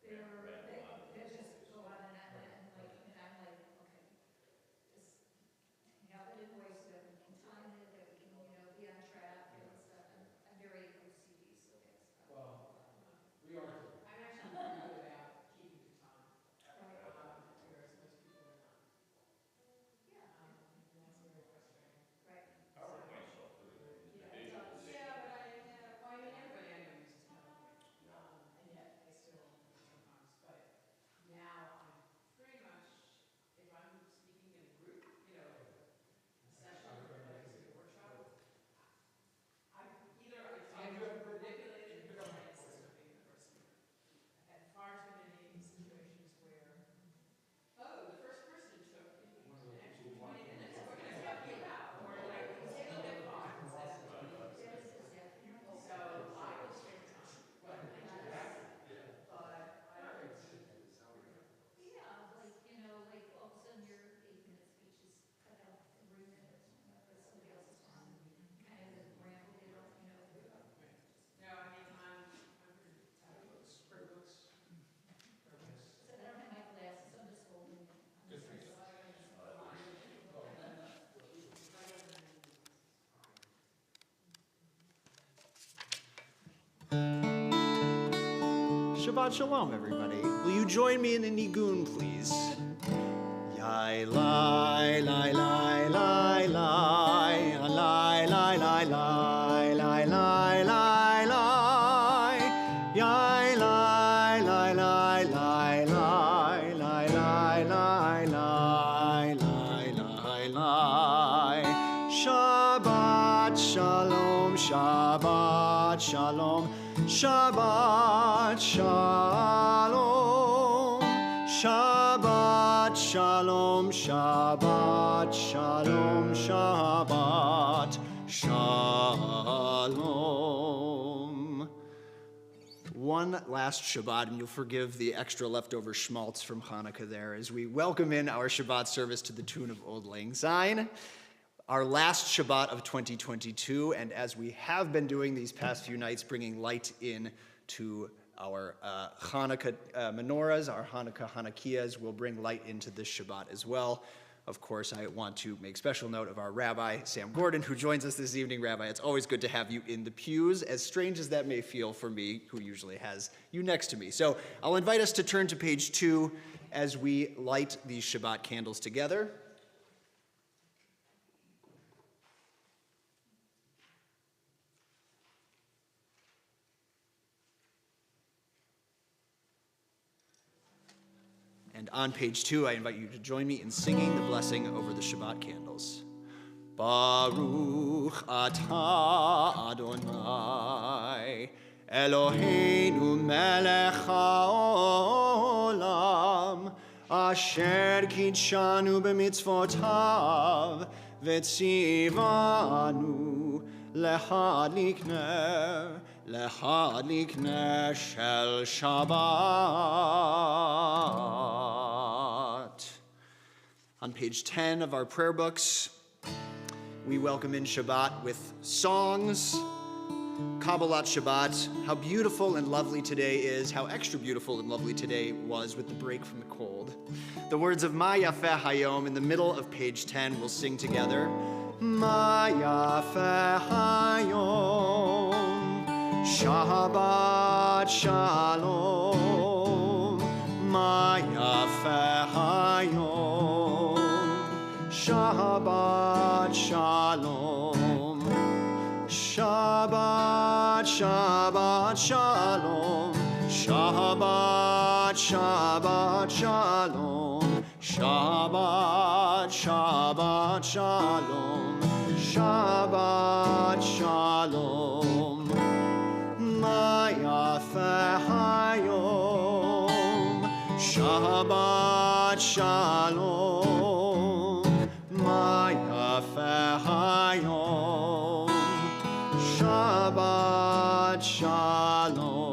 they just go on and like, and I'm like, okay, just have it in ways so that we can time it, that we can, be on track and stuff. I'm very OCD, so that's probably a lot. We are too. I'm actually pretty good about keeping to time, Right. whereas most people are not. Yeah, And that's very frustrating. right. I work myself through the Yeah, it visualization. does. Well, I mean, everybody I know uses PowerPoint, Yeah. and yet I still sometimes, but now I'm pretty much, if I'm speaking in a group, a session or like I said, a workshop, it's either manipulated or I insist on being the first speaker. I've had far too many situations where, the first person took an extra 20 minutes. What can I talk to you about? Or like, we still get far. Yes, exactly. So I will take time, but I don't. Yeah, like all of a sudden your 8-minute speech is cut out 3 minutes, because somebody else is on, kind of ramble, they don't, No, I mean, I'm pretty. Prayer books. So I don't have my glasses, I'm just holding it. Good for you. Shabbat Shalom, everybody. Will you join me in a nigun, please? Yai lai lai lai lai lai lai lai lai lai lai lai lai lai Yai lai lai lai lai lai lai lai lai lai lai lai lai Shabbat Shalom, Shabbat Shalom, Shabbat Shalom, Shabbat Shalom, Shabbat Shalom, Shabbat Shalom. One last Shabbat, and you'll forgive the extra leftover schmaltz from Hanukkah there, as we welcome in our Shabbat service to the tune of Old Lang Syne. Our last Shabbat of 2022, and as we have been doing these past few nights, bringing light in to our Hanukkah menorahs, our Hanukkah Hanukkiyas, will bring light into this Shabbat as well. Of course, I want to make special note of our Rabbi, Sam Gordon, who joins us this evening. Rabbi, it's always good to have you in the pews, as strange as that may feel for me, who usually has you next to me. So I'll invite us to turn to page 2 as we light these Shabbat candles together. And on page 2, I invite you to join me in singing the blessing over the Shabbat candles. Baruch atah Adonai, Eloheinu melech haolam, asher kidshanu b'mitzvotav, v'tzivanu lehadlik ner shel Shabbat. On page 10 of our prayer books, we welcome in Shabbat with songs. Kabbalat Shabbat, how beautiful and lovely today is, how extra beautiful and lovely today was with the break from the cold. The words of Ma Yafeh Hayom in the middle of page 10 we'll sing together. Ma Yafeh Hayom, Shabbat Shalom. Ma Yafeh Hayom, Shabbat Shalom. Shabbat, Shabbat Shalom. Shabbat, Shabbat Shalom. Shabbat, Shabbat Shalom. Shabbat Shalom. Ma Yafeh Hayom. Shabbat Shalom. Ma Yafeh Hayom. Shabbat Shalom.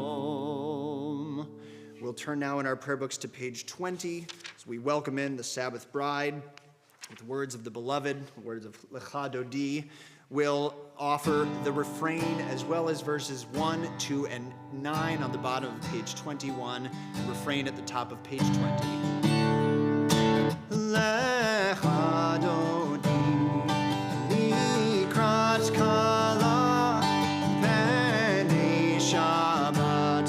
We'll turn now in our prayer books to page 20 as we welcome in the Sabbath bride with words of the beloved, words of Lecha Dodi. will offer the refrain as well as verses 1, 2, and 9 on the bottom of page 21, and refrain at the top of page 20. Lech Adoni likrat kala penei Shabbat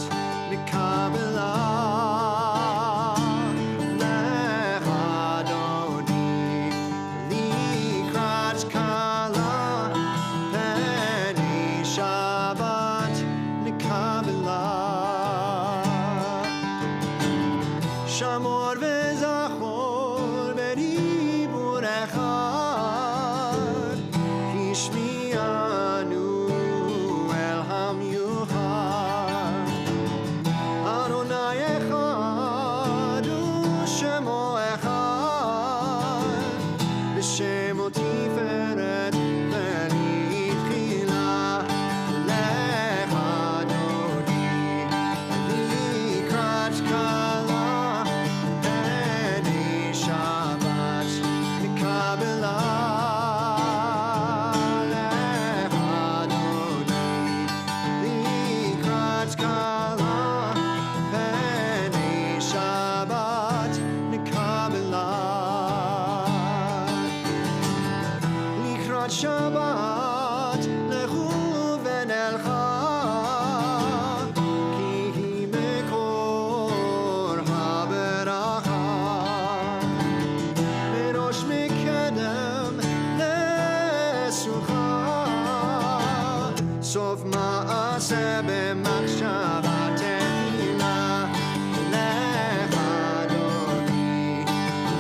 nikabela. Lech Adoni likrat kala penei Shabbat nikabela. Shamor v'zachor b'dibur echad hishmi'anu el hamyuchad. Adonai echad u'shemo echad b'shemo tiferet v'nitchila. Lech Adoni likrat kala penei Shabbat nikabela. Lech Adoni likrat kala penei Shabbat nikabela. Likrat Shabbat lechu v'nelcha ki hi mekor haberacha. Merosh mekedem lesucha sof ma'aseh b'machshava tehila. Lech Adoni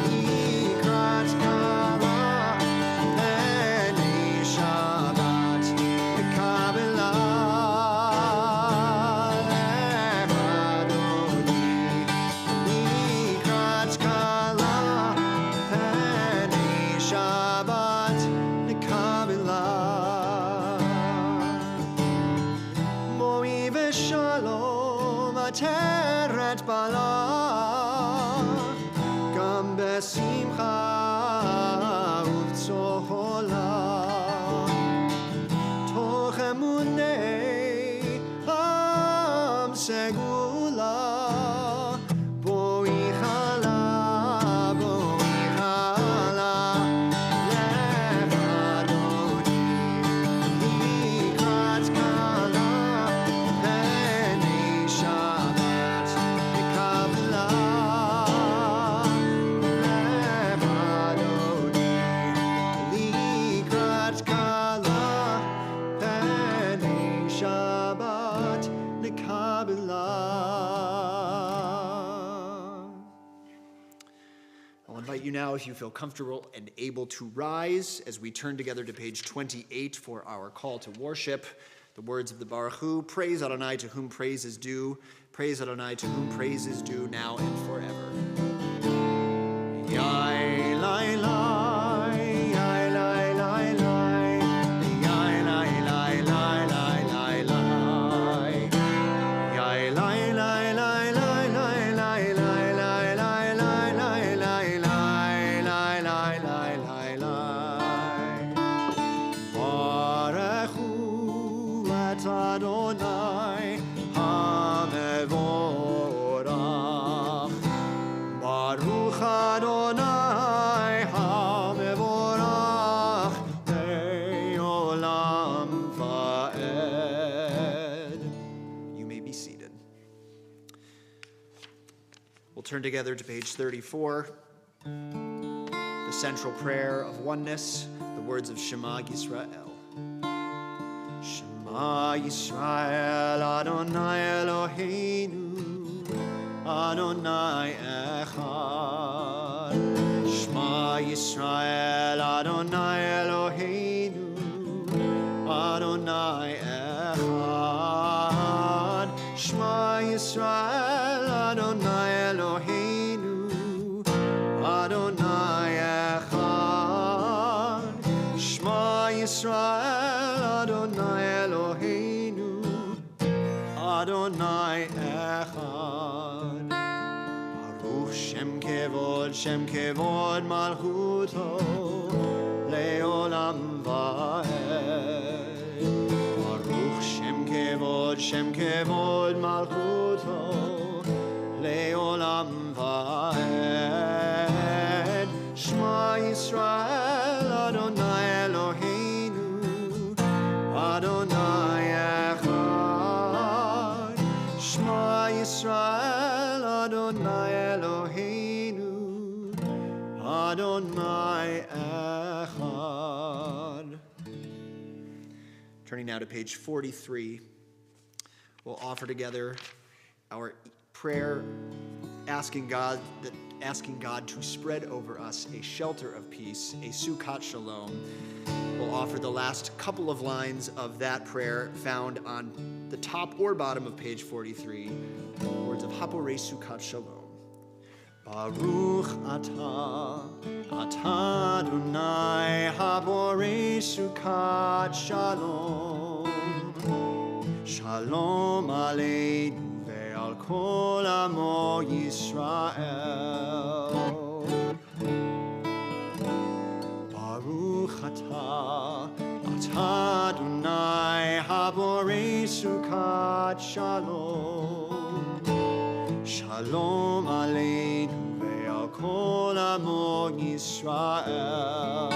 likrat kala penei Shabbat nikabela. Lech Adoni likrat kala penei Shabbat nikabela. Moi v'shalom ateret bala gam besimcha uvtzola toch emunei am segula boi chala boi chala. Lech Adoni likrat kala penei Shabbat nikabela. Lech Adoni likrat kala penei Shabbat nikabela. I'll invite you now, if you feel comfortable and able, to rise as we turn together to page 28 for our call to worship. The words of the Baruch Hu: praise Adonai to whom praise is due. Praise Adonai to whom praise is due now and forever. Yai lai lai, yai lai lai lai, yai lai lai lai lai lai lai. Yai lai lai lai lai lai lai lai lai lai lai lai lai lai lai lai lai. Baruch Hu et Adonai hamevorach. Baruch Adonai hamevorach le'olam va'ed. You may be seated. We'll turn together to page 34, the central prayer of oneness, the words of Shema Yisrael. Shema Yisrael Adonai Eloheinu Adonai Echad. Shema Yisrael Adonai Eloheinu Adonai Echad. Shema Yisrael Adonai Eloheinu Adonai Echad. Shema Yisrael Adonai Eloheinu Adonai Echad. Baruch Shem Kevod Malchuto Le'olam Va'ed. Shem kevod malchuto leolam vaed. Shema Yisrael Adonai Eloheinu Adonai echad. Shema Yisrael Adonai Eloheinu Adonai echad. Turning now to page 43, we'll offer together our prayer, asking God to spread over us a shelter of peace, a Sukkot Shalom. We'll offer the last couple of lines of that prayer found on the top or bottom of page 43, the words of Haporei Sukkot Shalom. Baruch atah Adonai haborei Sukkot Shalom. Shalom aleinu ve'al kol amo Yisrael. Baruch atah Adonai haborei Sukkot Shalom. Shalom aleinu ve'al kol amo Yisrael.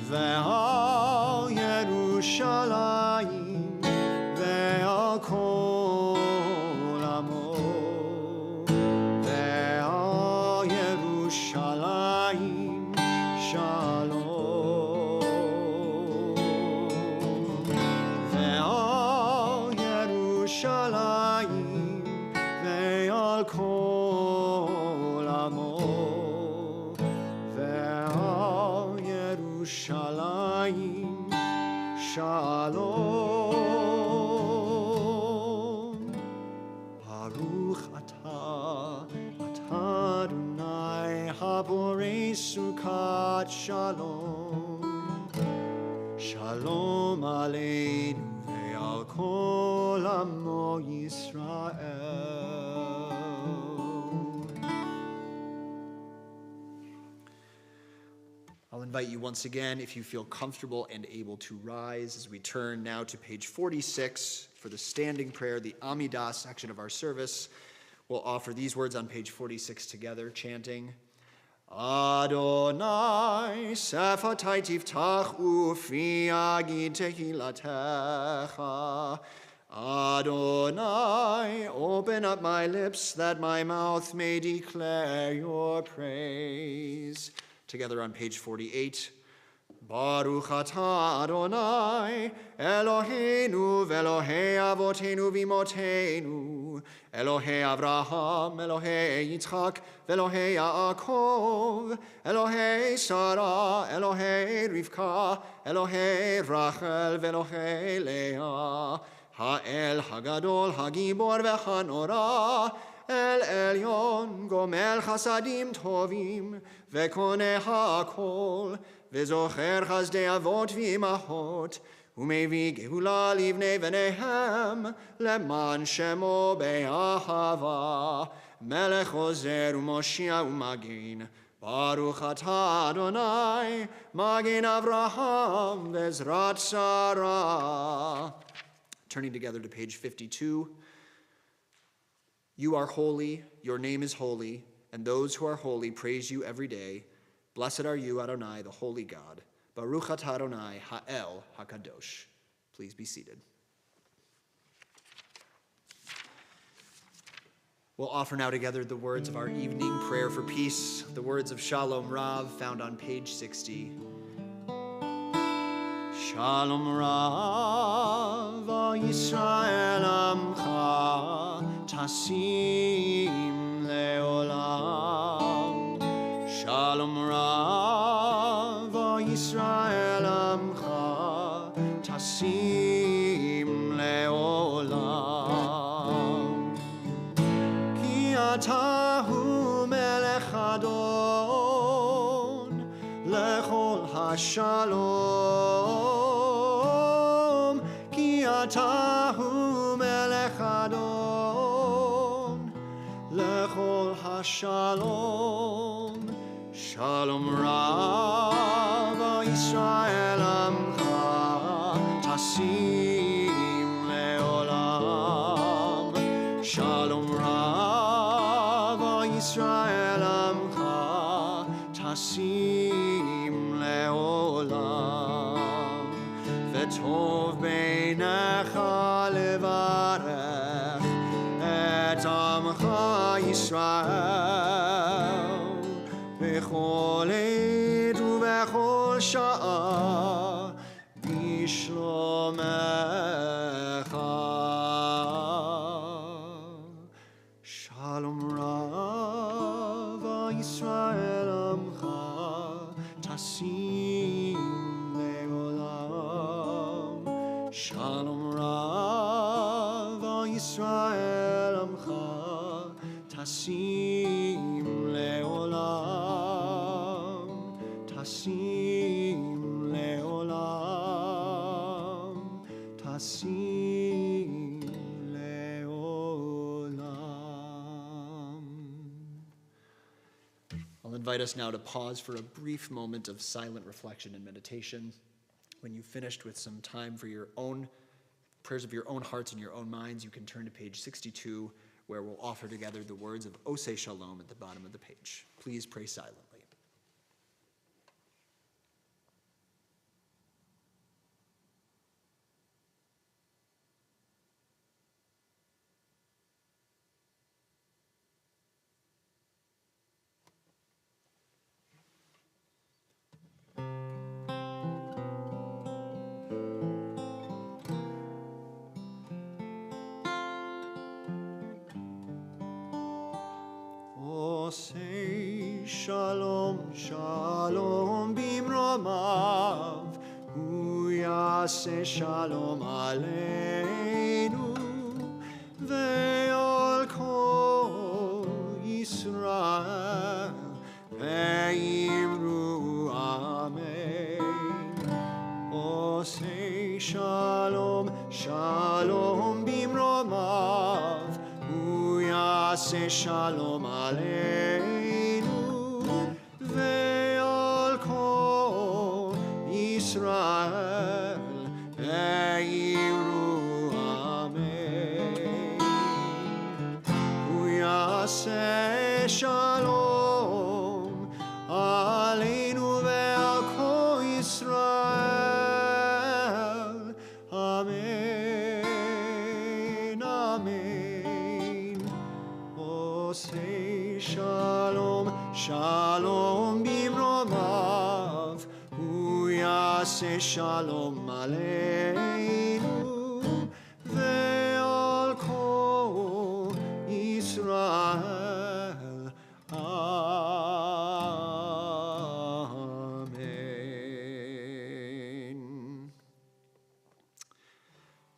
Ve'al Yerushalayim ve'al kol amo. Ve'al Yerushalayim shalom. Ve'al Yerushalayim ve'al kol amo. Ve'al Yerushalayim shalom. Baruch atah Adonai haborei Sukkot Shalom. Shalom aleinu ve'al kol amo Yisrael. I'll invite you once again, if you feel comfortable and able to rise, as we turn now to page 46 for the standing prayer, the Amidah section of our service. We'll offer these words on page 46 together, chanting, Adonai sefatai tiftach ufi agid tehilatecha. Adonai, open up my lips that my mouth may declare your praise. Together on page 48. Baruch atah Adonai, Eloheinu ve'Elohei avotenu v'imotenu, Elohei Avraham, Elohei Yitzchak, ve'Elohei Yaakov, Elohei Sarah, Elohei Rivka, Elohei Rachel, ve'Elohei Leah, Ha'el Hagadol, Hagibor ve'Hanora, El Elyon, Gomel Chasadim Tovim, ve'Koneh HaKol, וזוכר חסדי אבות ואימהות, ומביא גאולה לבני בניהם, למען שמו באהבה, מלך עוזר ומושיע ומגן, ברוך אתה אדוני, מגן אברהם ועזרת שרה. Turning together to page 52. You are holy, your name is holy, and those who are holy praise you every day. Blessed are you, Adonai, the holy God. Baruch atah Adonai, Ha'el HaKadosh. Please be seated. We'll offer now together the words of our evening prayer for peace, the words of Shalom Rav found on page 60. Shalom Rav, Yisrael Amcha, Tasim Leolam. Shalom Rav, Yisrael Amcha, Tasim Leolam. Ki atahu melech adon, lechol hashalom. Ki atahu melech adon, lechol hashalom. Shalom Rav, Yisrael Amcha, tasim leolam. Shalom Rav Yisrael Amcha tasim leolam. V'tov beinecha levarech et Amcha Yisrael bechol עת ובכל שעה בשלומך. Shalom Rav Yisrael Amcha tasim leolam. Shalom Rav Yisrael Amcha tasim leolam. Tasim leolam. Tasim leolam. I'll invite us now to pause for a brief moment of silent reflection and meditation. When you've finished with some time for your own prayers of your own hearts and your own minds, you can turn to page 62, where we'll offer together the words of Oseh Shalom at the bottom of the page. Please pray silently. Oseh Shalom Shalom bimromav, Hu yaseh Shalom aleinu ve'al kol Yisrael ve'imru amen. Oseh Shalom Shalom bimromav, Hu yaseh Shalom aleinu ve'al kol Yisrael ve'imru amen. Hu yaseh Shalom aleinu ve'al kol Yisrael. Amen. Amen. Oseh Shalom Shalom bimromav, Hu yaseh Shalom aleinu ve'al kol Yisrael. Amen.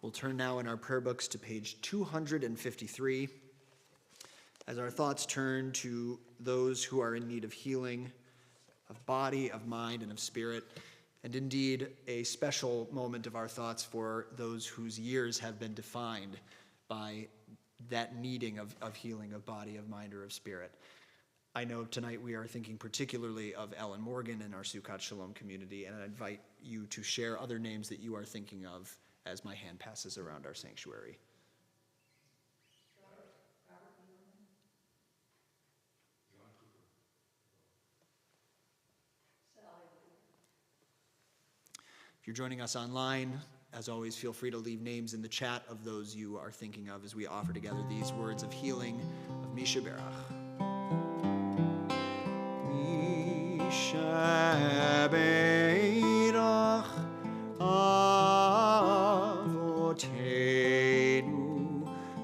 We'll turn now in our prayer books to page 253. As our thoughts turn to those who are in need of healing, of body, of mind, and of spirit, and indeed a special moment of our thoughts for those whose years have been defined by that needing of healing of body, of mind, or of spirit. I know tonight we are thinking particularly of Ellen Morgan in our Sukkot Shalom community, and I invite you to share other names that you are thinking of as my hand passes around our sanctuary. If you're joining us online, as always, feel free to leave names in the chat of those you are thinking of as we offer together these words of healing of Misha Berach. Misha Berach Avotenu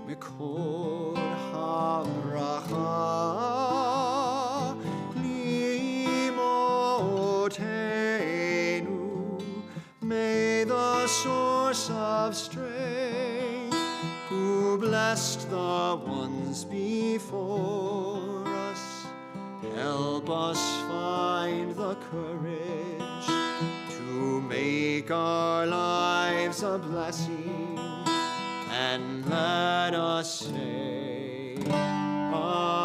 Mikol HaBracha May the source of strength, who blessed the ones before us, help us find the courage to make our lives a blessing, and let us say, Amen.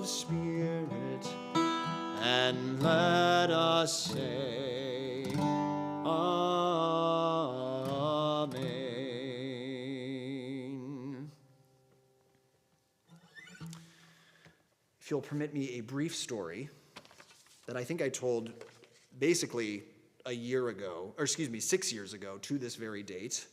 of spirit, and let us say, Amen. If you'll permit me a brief story that I think I told basically a year ago, or 6 years ago to this very date,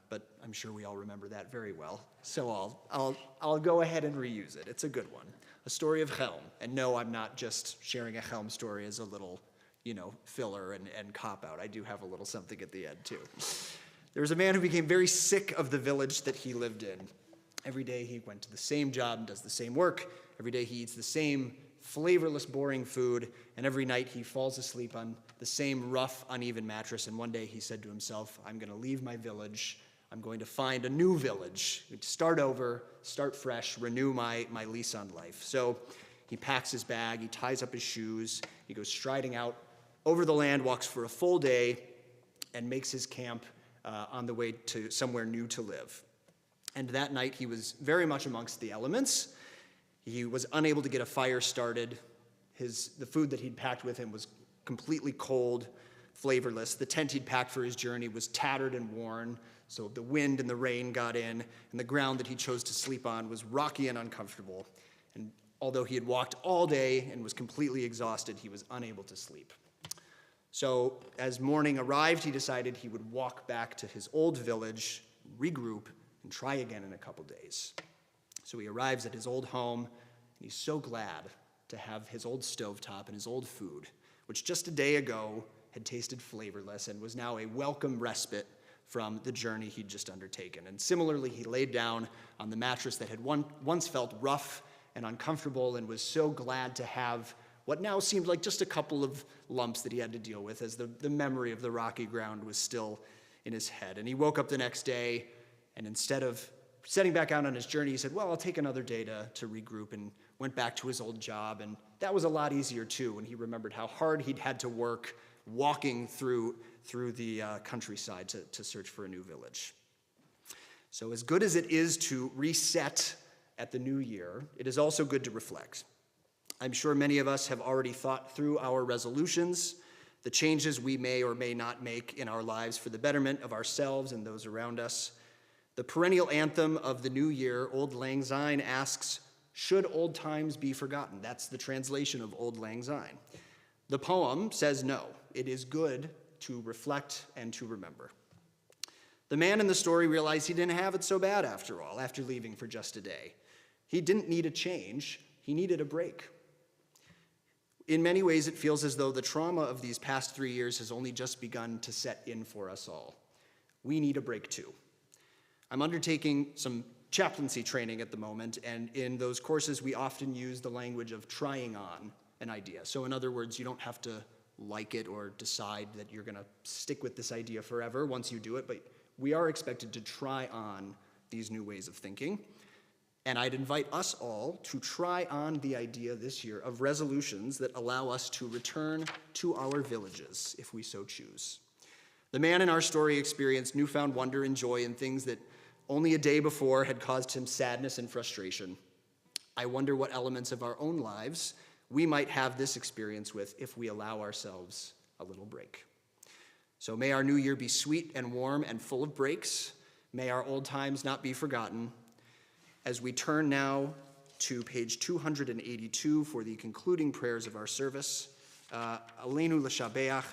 but I'm sure we all remember that very well. So I'll go ahead and reuse it. It's a good one. A story of Chelm. And no, I'm not just sharing a Chelm story as a little, filler and cop-out. I do have a little something at the end, too. There was a man who became very sick of the village that he lived in. Every day he went to the same job and does the same work. Every day he eats the same flavorless, boring food, and every night he falls asleep on the same rough, uneven mattress. And one day he said to himself, I'm going to leave my village. I'm going to find a new village, start over, start fresh, renew my lease on life. So he packs his bag, he ties up his shoes, he goes striding out over the land, walks for a full day, and makes his camp on the way to somewhere new to live. And that night he was very much amongst the elements. He was unable to get a fire started. The food that he'd packed with him was completely cold, flavorless. The tent he'd packed for his journey was tattered and worn, so the wind and the rain got in, and the ground that he chose to sleep on was rocky and uncomfortable. And although he had walked all day and was completely exhausted, he was unable to sleep. So as morning arrived, he decided he would walk back to his old village, regroup, and try again in a couple days. So he arrives at his old home, and he's so glad to have his old stovetop and his old food, which just a day ago had tasted flavorless and was now a welcome respite from the journey he'd just undertaken. And similarly, he laid down on the mattress that had once felt rough and uncomfortable and was so glad to have what now seemed like just a couple of lumps that he had to deal with, as the memory of the rocky ground was still in his head. And he woke up the next day, and instead of setting back out on his journey, he said, well, I'll take another day to regroup, and went back to his old job. And that was a lot easier, too, when he remembered how hard he'd had to work walking through the countryside to search for a new village. So as good as it is to reset at the new year, it is also good to reflect. I'm sure many of us have already thought through our resolutions, the changes we may or may not make in our lives for the betterment of ourselves and those around us. The perennial anthem of the new year, Auld Lang Syne, asks, should old times be forgotten? That's the translation of Auld Lang Syne. The poem says no. It is good to reflect and to remember. The man in the story realized he didn't have it so bad after all, after leaving for just a day. He didn't need a change. He needed a break. In many ways, it feels as though the trauma of these past 3 years has only just begun to set in for us all. We need a break too. I'm undertaking some chaplaincy training at the moment, and in those courses, we often use the language of trying on an idea. So in other words, you don't have to like it or decide that you're going to stick with this idea forever once you do it, but we are expected to try on these new ways of thinking. And I'd invite us all to try on the idea this year of resolutions that allow us to return to our villages, if we so choose. The man in our story experienced newfound wonder and joy in things that only a day before had caused him sadness and frustration. I wonder what elements of our own lives we might have this experience with if we allow ourselves a little break. So may our new year be sweet and warm and full of breaks. May our old times not be forgotten. As we turn now to page 282 for the concluding prayers of our service, Aleinu l'shabeach,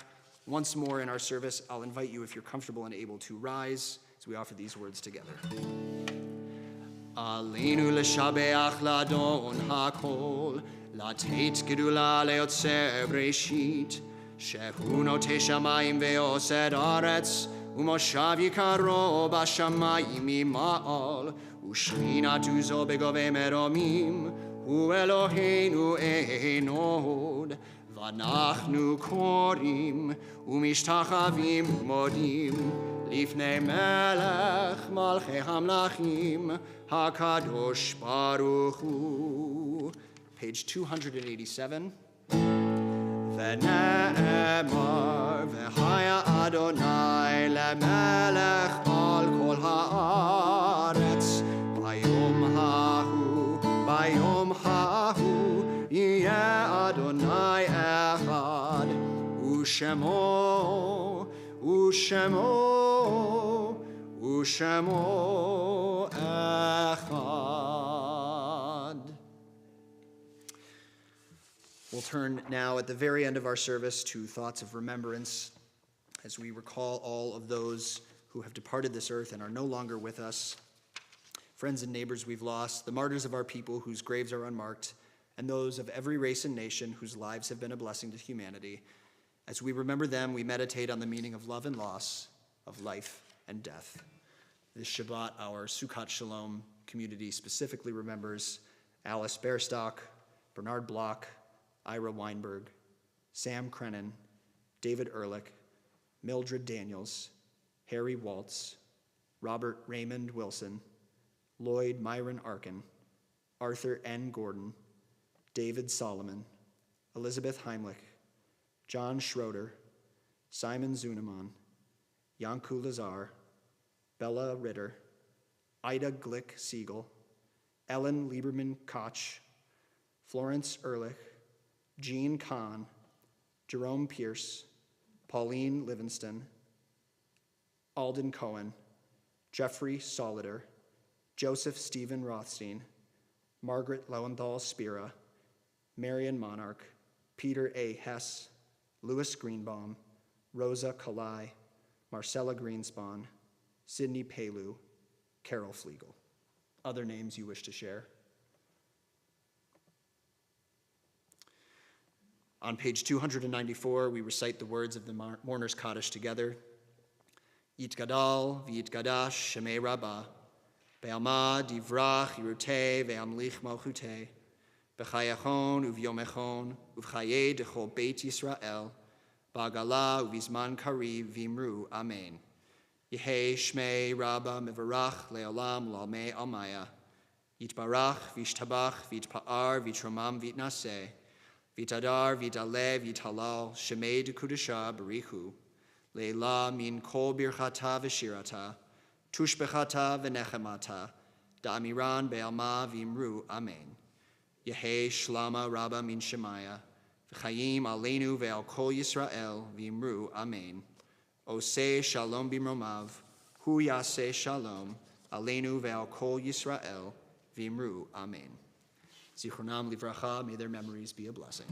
once more in our service, I'll invite you, if you're comfortable and able, to rise as we offer these words together. Aleinu l'shabeach l'adon hakol, לתת גדולה ליוצר בראשית, שהוא נוטה שמיים ועושה ארץ, ומושב יקרו בשמיים ממעל, ושכינת עוזו בגובה מרומים, הוא אלוהינו אין עוד. ואנחנו קוראים ומשתחווים ומודים לפני מלך מלכי המלכים, הקדוש ברוך הוא. Page 287. ונאמר והיה אדוני למלך על כל הארץ ביום ההוא Ushemo, Ushemo, Ushemo Echad. We'll turn now at the very end of our service to thoughts of remembrance as we recall all of those who have departed this earth and are no longer with us, friends and neighbors we've lost, the martyrs of our people whose graves are unmarked, and those of every race and nation whose lives have been a blessing to humanity. As we remember them, we meditate on the meaning of love and loss, of life and death. This Shabbat, our Sukkot Shalom community specifically remembers Alice Bairstock, Bernard Bloch, Ira Weinberg, Sam Crennan, David Ehrlich, Mildred Daniels, Harry Waltz, Robert Raymond Wilson, Lloyd Myron Arkin, Arthur N. Gordon, David Solomon, Elizabeth Heimlich, John Schroeder, Simon Zuneman, Yanku Lazar, Bella Ritter, Ida Glick Siegel, Ellen Lieberman Koch, Florence Ehrlich, Jean Kahn, Jerome Pierce, Pauline Livingston, Alden Cohen, Jeffrey Solider, Joseph Stephen Rothstein, Margaret Lowenthal Spira, Marion Monarch, Peter A. Hess, Louis Greenbaum, Rosa Kalai, Marcella Greenspan, Sidney Palou, Carol Flegel. Other names you wish to share? On page 294, we recite the words of the Mourner's Kaddish together. Yitgadal v'yitgadash shemei rabbah, be'alma divrach yirutei ve'amlich malchutei, b'chayachon uv'yomechon uv'chayei dechol beit Yisrael, ba'agala uv'izman kariv v'imru amen. Yehei shmei rabbah mevarach le'olam l'almei almaya, yitbarach v'yishtabach v'yitpa'ar v'yitromam v'yitnaseh, Vitadar, Vitale, Vitalal, Shemei de Kudasha, Barichu, Leila min kol birchata v'shirata, tushbechata v'nechemata, da'amiran be'alma v'imru, amen. Yehei shlama rabba min shemaya, v'chayim aleinu ve'al kol Yisrael, v'imru, amen. Oseh shalom bimromav, hu yaseh shalom, aleinu ve'al kol Yisrael, v'imru, amen. Zichronam livracha, may their memories be a blessing.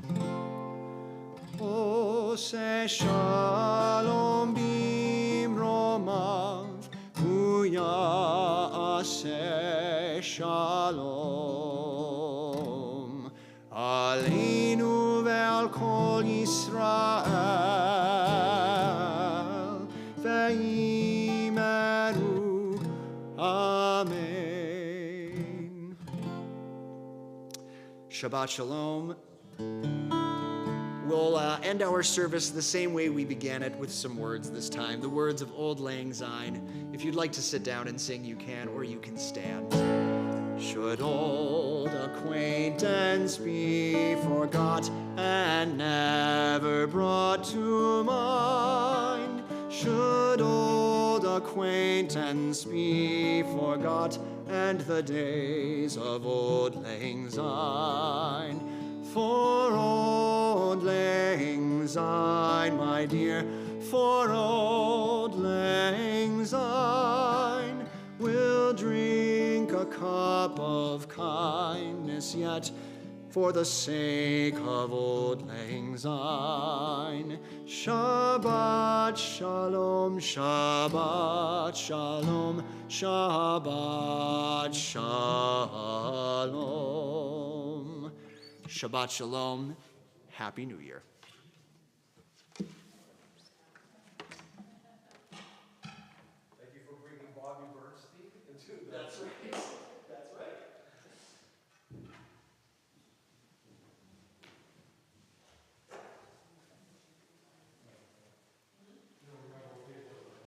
Oseh shalom bimromav, hu yaseh shalom, aleinu ve'al kol Yisrael, ve'imenu, amen. Shabbat Shalom. We'll end our service the same way we began it, with some words this time, the words of Old Lang Syne. If you'd like to sit down and sing, you can, or you can stand. Should old acquaintance be forgot and never brought to mind, should old acquaintance be forgot and the days of Old Lang Syne, for Old Lang Syne, my dear, for Old Lang Syne, we'll drink a cup of kindness yet, for the sake of Old Lang Syne. Shabbat Shalom, Shabbat Shalom, Shabbat Shalom. Shabbat Shalom. Happy New Year.